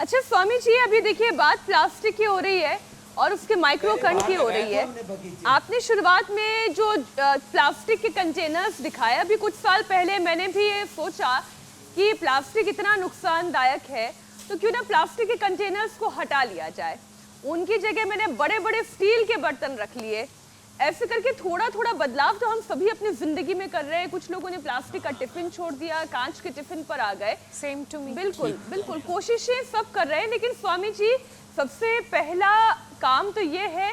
अच्छा स्वामी जी, अभी देखिए बात प्लास्टिक की हो रही है और उसके माइक्रो कण की हो रही है। आपने शुरुआत में जो प्लास्टिक के कंटेनर्स दिखाया, अभी कुछ साल पहले मैंने भी ये सोचा कि प्लास्टिक इतना नुकसानदायक है तो क्यों ना प्लास्टिक के कंटेनर्स को हटा लिया जाए। उनकी जगह मैंने बड़े बड़े स्टील के बर्तन रख लिए। ऐसे करके थोड़ा थोड़ा बदलाव तो हम सभी अपनी जिंदगी में कर रहे हैं। कुछ लोगों ने प्लास्टिक का टिफिन छोड़ दिया, कांच के टिफिन पर आ गए। Same to me. बिल्कुल बिल्कुल, कोशिशें सब कर रहे हैं, लेकिन स्वामी जी सबसे पहला काम तो ये है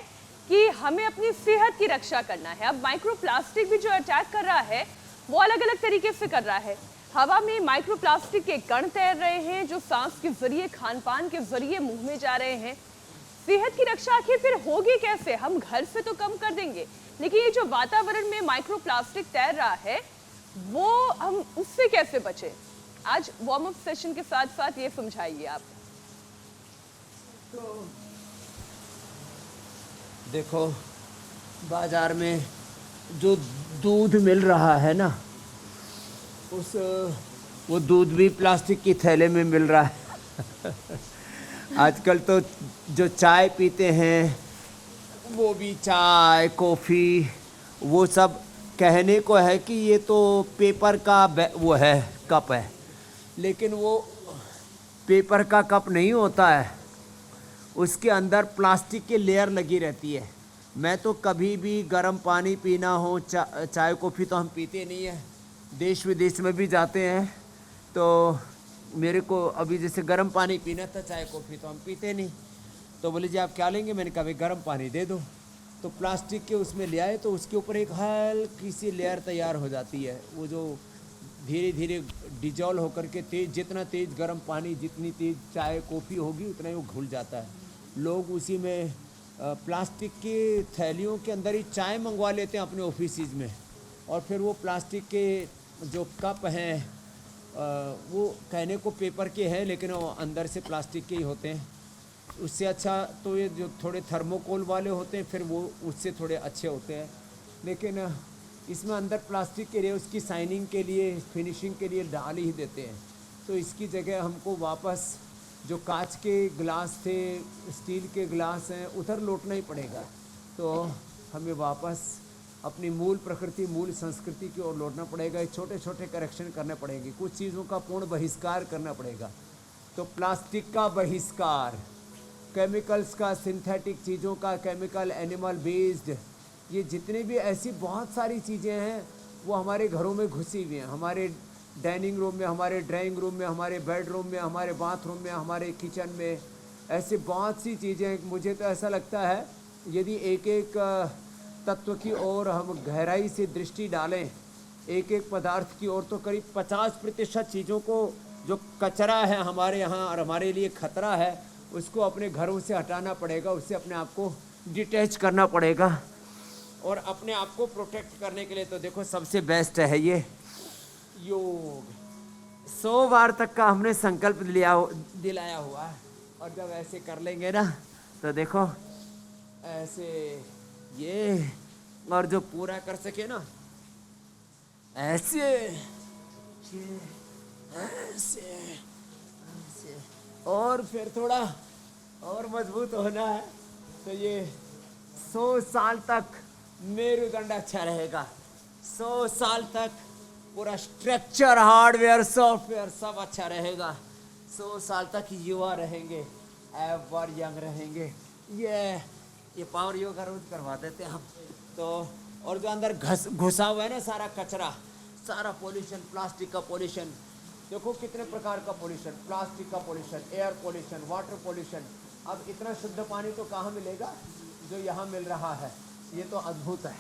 कि हमें अपनी सेहत की रक्षा करना है। अब माइक्रो प्लास्टिक भी जो अटैक कर रहा है वो अलग अलग तरीके से कर रहा है। हवा में माइक्रो प्लास्टिक के कण तैर रहे हैं जो सांस के जरिए, खान पान के जरिए मुंह में जा रहे हैं। सेहत की रक्षा आखिर फिर होगी कैसे? हम घर से तो कम कर देंगे, लेकिन ये जो वातावरण में माइक्रो प्लास्टिक तैर रहा है वो हम उससे कैसे बचें? आज वार्म अप सेशन के साथ साथ ये समझाइए आप। तो देखो, बाजार में जो दूध मिल रहा है ना, वो दूध भी प्लास्टिक की थैले में मिल रहा है। आजकल तो जो चाय पीते हैं वो भी चाय कॉफ़ी, वो सब कहने को है कि ये तो पेपर का वो है, कप है, लेकिन वो पेपर का कप नहीं होता है। उसके अंदर प्लास्टिक की लेयर लगी रहती है। मैं तो कभी भी गर्म पानी पीना हो, चाय कॉफ़ी तो हम पीते नहीं है। देश विदेश में भी जाते हैं तो मेरे को अभी जैसे गर्म पानी पीना था, चाय कॉफ़ी तो हम पीते नहीं। तो बोले जी आप क्या लेंगे? मैंने कहा भाई गर्म पानी दे दो। तो प्लास्टिक के उसमें ले आए तो उसके ऊपर एक हल्की सी लेयर तैयार हो जाती है, वो जो धीरे धीरे डिजॉल्व होकर के तेज़, जितना तेज़ गर्म पानी, जितनी तेज़ चाय कॉफ़ी होगी उतना ही वो घुल जाता है। लोग उसी में प्लास्टिक की थैलियों के अंदर ही चाय मंगवा लेते हैं अपने ऑफिस में, और फिर वो प्लास्टिक के जो कप हैं वो कहने को पेपर के हैं लेकिन वो अंदर से प्लास्टिक के ही होते हैं। उससे अच्छा तो ये जो थोड़े थर्मोकोल वाले होते हैं फिर वो उससे थोड़े अच्छे होते हैं, लेकिन इसमें अंदर प्लास्टिक के लिए, उसकी शाइनिंग के लिए, फिनिशिंग के लिए डाल ही देते हैं। तो इसकी जगह हमको वापस जो कांच के गिलास थे, स्टील के गिलास हैं, उधर लौटना ही पड़ेगा। तो हमें वापस अपनी मूल प्रकृति, मूल संस्कृति की ओर लौटना पड़ेगा। छोटे छोटे करेक्शन करने पड़ेंगे, कुछ चीज़ों का पूर्ण बहिष्कार करना पड़ेगा। तो प्लास्टिक का बहिष्कार, केमिकल्स का, सिंथेटिक चीज़ों का, केमिकल, एनिमल बेस्ड, ये जितने भी ऐसी बहुत सारी चीज़ें हैं वो हमारे घरों में घुसी हुई हैं। हमारे डाइनिंग रूम में, हमारे ड्राइंग रूम में, हमारे बेडरूम में, हमारे बाथरूम में, हमारे किचन में, ऐसी बहुत सी चीज़ें। मुझे तो ऐसा लगता है यदि एक एक तत्व की ओर हम गहराई से दृष्टि डालें, एक एक पदार्थ की ओर, तो करीब 50% चीज़ों को, जो कचरा है हमारे यहाँ और हमारे लिए खतरा है, उसको अपने घरों से हटाना पड़ेगा, उससे अपने आप को डिटैच करना पड़ेगा। और अपने आप को प्रोटेक्ट करने के लिए तो देखो सबसे बेस्ट है ये योग। 100 बार तक का हमने संकल्प दिलाया हुआ है, और जब ऐसे कर लेंगे ना तो देखो ऐसे ये, और जो पूरा कर सके ना ऐसे, ये ऐसे ऐसे, और फिर थोड़ा और मजबूत होना है तो ये 100 साल तक मेरुदंड अच्छा रहेगा। 100 साल तक पूरा स्ट्रक्चर, हार्डवेयर, सॉफ्टवेयर सब अच्छा रहेगा। 100 साल तक युवा रहेंगे, एवर यंग रहेंगे। ये पावर योगा रोज करवा देते हैं हम तो। और जो अंदर घुसा हुआ है ना सारा कचरा, सारा पोल्यूशन, प्लास्टिक का पोल्यूशन, देखो कितने प्रकार का पोल्यूशन, प्लास्टिक का pollution, air pollution, water pollution. अब इतना शुद्ध पानी तो कहाँ मिलेगा जो यहाँ मिल रहा है? ये तो अद्भुत है।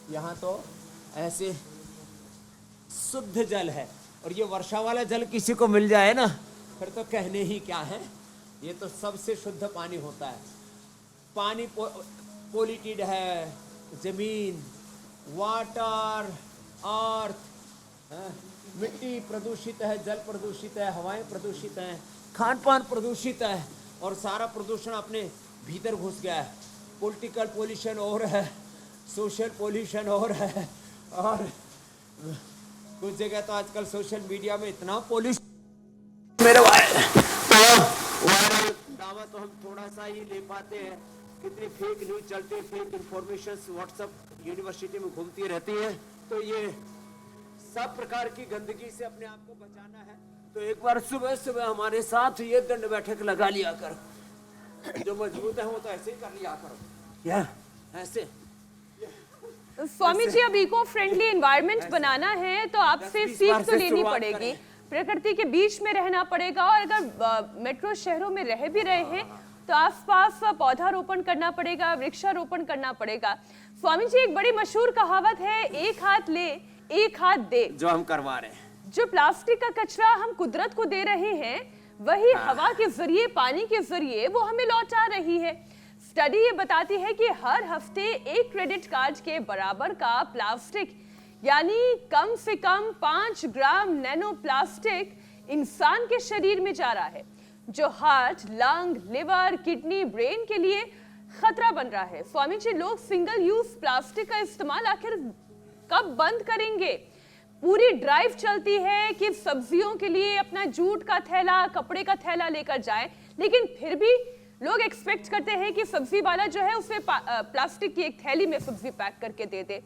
यहाँ तो ऐसे शुद्ध जल है, और ये वर्षा वाला जल किसी को मिल जाए ना फिर तो कहने ही क्या है। ये तो सबसे शुद्ध पानी होता है। पानी पोल्यूटेड है, जमीन, वाटर, अर्थ, मिट्टी प्रदूषित है, जल प्रदूषित है, हवाएं प्रदूषित हैं, खान पान प्रदूषित है, और सारा प्रदूषण अपने भीतर घुस गया है। पॉलिटिकल पोल्यूशन और है, सोशल पोल्यूशन और है, और कुछ जगह तो आजकल सोशल मीडिया में इतना पोल्यूशन मेरे वायरल अलावा तो हम थोड़ा सा ही ले पाते हैं। कितनी फेक न्यूज चलती है, फेक इंफॉर्मेशन व्हाट्सएप यूनिवर्सिटी में घूमती रहती है। तो ये सब प्रकार की गंदगी से अपने आप को बचाना है तो एक बार सुबह सुबह हमारे साथ ये दंड बैठक लगा लिया करो। जो मजबूत है वो तो ऐसे ही कर लिया करो, या ऐसे। स्वामी जी, अब इको फ्रेंडली एनवायरनमेंट बनाना है तो आपसे सीख तो लेनी पड़ेगी, प्रकृति के बीच में रहना पड़ेगा। और अगर मेट्रो शहरों में रह भी रहे हैं तो आसपास पौधारोपण करना पड़ेगा, वृक्षारोपण करना पड़ेगा। स्वामी जी, एक बड़ी मशहूर कहावत है, एक हाथ ले एक हाथ दे, जो हम करवा रहे हैं। जो प्लास्टिक का कचरा हम कुदरत को दे रहे हैं वही हवा के जरिए, पानी के जरिए वो हमें लौटा रही है। स्टडी ये बताती है कि हर हफ्ते एक क्रेडिट कार्ड के बराबर का प्लास्टिक यानी कम से कम 5 ग्राम नैनो प्लास्टिक इंसान के शरीर में जा रहा है, जो heart, lung, liver, kidney, brain के लिए खतरा बन रहा है। स्वामी जी, लोग सिंगल यूज प्लास्टिक का इस्तेमाल आखिर कब बंद करेंगे? पूरी ड्राइव चलती है कि सब्जियों के लिए अपना जूट का थैला, कपड़े का थैला लेकर जाएं, लेकिन फिर भी लोग एक्सपेक्ट करते हैं कि सब्जी वाला जो है उसे प्लास्टिक की एक थैली में सब्जी पैक करके दे दे।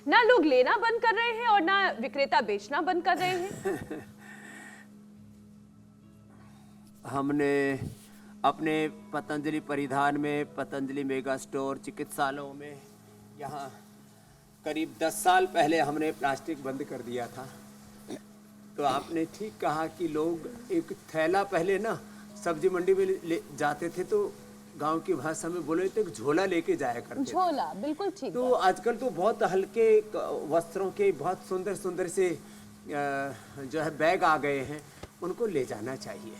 ना लोग लेना बंद कर रहे हैं और ना विक्रेता बेचना बंद कर रहे हैं। हमने अपने पतंजलि परिधान में, पतंजलि मेगा स्टोर, चिकित्सालयों में, यहाँ करीब 10 साल पहले हमने प्लास्टिक बंद कर दिया था। तो आपने ठीक कहा कि लोग एक थैला, पहले ना सब्जी मंडी में ले जाते थे तो गांव की भाषा में बोले तो एक झोला लेके जाया करते थे। झोला, बिल्कुल ठीक। तो आजकल तो बहुत हल्के वस्त्रों के बहुत सुंदर सुंदर से जो है बैग आ गए हैं, उनको ले जाना चाहिए।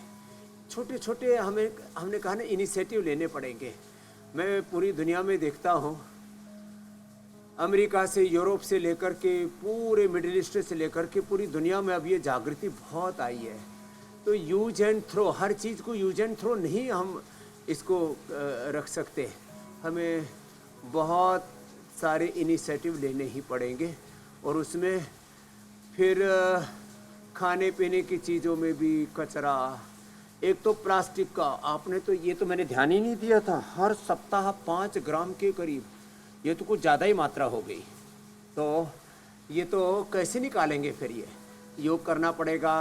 छोटे छोटे हमने कहा ना इनिशिएटिव लेने पड़ेंगे। मैं पूरी दुनिया में देखता हूँ, अमेरिका से, यूरोप से लेकर के पूरे मिडिल ईस्ट से लेकर के पूरी दुनिया में अब ये जागृति बहुत आई है। तो यूज एंड थ्रो, हर चीज़ को यूज एंड थ्रो नहीं हम इसको रख सकते। हमें बहुत सारे इनिशिएटिव लेने ही पड़ेंगे और उसमें फिर खाने पीने की चीज़ों में भी कचरा। एक तो प्लास्टिक का, आपने तो ये तो मैंने ध्यान ही नहीं दिया था, हर सप्ताह 5 ग्राम के करीब, ये तो कुछ ज़्यादा ही मात्रा हो गई। तो ये तो कैसे निकालेंगे फिर? ये योग करना पड़ेगा,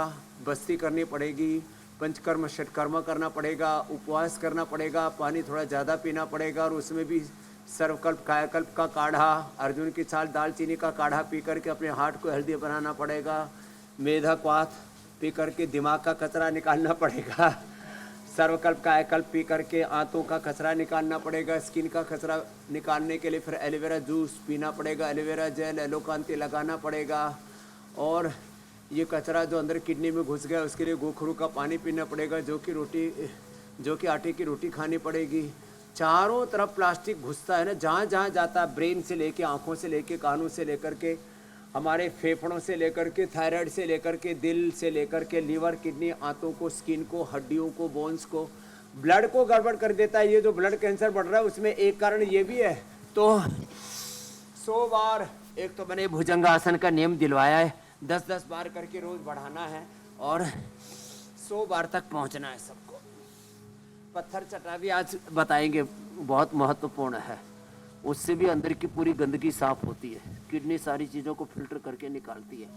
बस्ती करनी पड़ेगी, पंचकर्म षटकर्म करना पड़ेगा, उपवास करना पड़ेगा, पानी थोड़ा ज़्यादा पीना पड़ेगा और उसमें भी सर्वकल्प, कायाकल्प का काढ़ा, अर्जुन की छाल, दालचीनी का काढ़ा पी करके अपने हार्ट को हेल्दी बनाना पड़ेगा, मेधा क्वाथ पी करके दिमाग का कचरा निकालना पड़ेगा, सर्वकल्प कायाकल्प पी करके आंतों का कचरा निकालना पड़ेगा, स्किन का कचरा निकालने के लिए फिर एलोवेरा जूस पीना पड़ेगा, एलोवेरा जेल, एलोकांति लगाना पड़ेगा, और ये कचरा जो अंदर किडनी में घुस गया उसके लिए गोखरू का पानी पीना पड़ेगा, जो कि आटे की रोटी खानी पड़ेगी। चारों तरफ प्लास्टिक घुसता है ना, जहाँ जहाँ जाता है, ब्रेन से लेके, आँखों से लेके, कानों से लेकर के, हमारे फेफड़ों से लेकर के, थायराइड से लेकर के, दिल से लेकर के, लीवर, किडनी, आंतों को, स्किन को, हड्डियों को, बोन्स को, ब्लड को गड़बड़ कर देता है। ये जो ब्लड कैंसर बढ़ रहा है उसमें एक कारण ये भी है। तो 100 बार, एक तो मैंने भुजंगासन का नियम दिलवाया है, 10-10 बार करके रोज बढ़ाना है और 100 बार तक पहुंचना है सबको। पत्थर चटा भी आज बताएंगे, बहुत महत्वपूर्ण है। उससे भी अंदर की पूरी गंदगी साफ होती है, किडनी सारी चीज़ों को फिल्टर करके निकालती है।